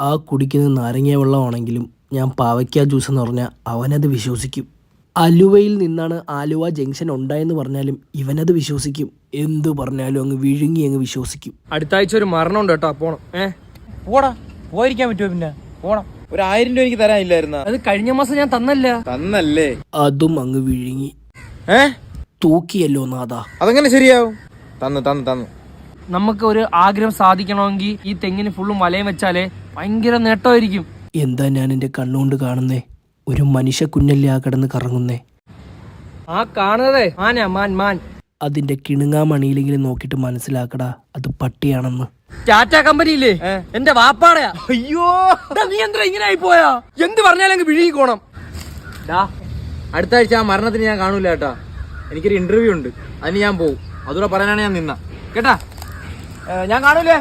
ആ കുടിക്കുന്ന നാരങ്ങ വെള്ളമാണെങ്കിലും ഞാൻ പാവയ്ക്ക ജ്യൂസ് എന്ന് പറഞ്ഞാൽ അവനത് വിശ്വസിക്കും. അലുവയിൽ നിന്നാണ് ആലുവ ജംഗ്ഷൻ ഉണ്ടായെന്ന് പറഞ്ഞാലും ഇവനത് വിശ്വസിക്കും. എന്തു പറഞ്ഞാലും അങ്ങ് വിഴുങ്ങി അങ്ങ് വിശ്വസിക്കും. അടുത്ത ആഴ്ച ഒരു മരണം ഉണ്ട് കേട്ടോ, പോണം. പോടാ, പോയിരിക്കാൻ പറ്റുമോ? പിന്നെ പോണം. 1000 രൂപ എനിക്ക് തരാനില്ലായിരുന്ന? അത് കഴിഞ്ഞ മാസം ഞാൻ തന്നല്ലേ? അതും അങ്ങ് വിഴുങ്ങി. തൂക്കിയല്ലോ നാഥാ. അതെങ്ങനെ ശരിയാവും? തന്നു. നമുക്ക് ഒരു ആഗ്രഹം സാധിക്കണമെങ്കിൽ ഈ തെങ്ങിന് ഫുള്ളും വലയം വെച്ചാലേ ഭയങ്കര നേട്ടമായിരിക്കും. എന്താ ഞാൻ എൻ്റെ കണ്ണുകൊണ്ട് കാണുന്നേ? ഒരു മനുഷ്യ കുഞ്ഞല്ലേ ആ കിടന്ന് കറങ്ങുന്നേ. ആ കാണുന്നതേ മാൻ. അതിന്റെ കിണുങ്ങാമണിയിലെങ്കിലും നോക്കിയിട്ട് മനസ്സിലാക്കടാ, അത് പട്ടിയാണെന്ന്. ടാറ്റ കമ്പനിയില്ലേ, എന്റെ വാപ്പാടയാ. അയ്യോ, നീ എന്താ ഇങ്ങനെ ആയി പോയാ? എന്ത് പറഞ്ഞാലും വിഴുങ്ങിക്കോണം. അടുത്ത ആഴ്ച ആ മരണത്തിന് ഞാൻ കാണൂല കേട്ടാ. എനിക്കൊരു ഇന്റർവ്യൂ ഉണ്ട്, അതിന് ഞാൻ പോവും. അതുകൂടെ പറയാനാണ് ഞാൻ നിന്ന കേട്ടാ. ഞാൻ കാണൂലേ.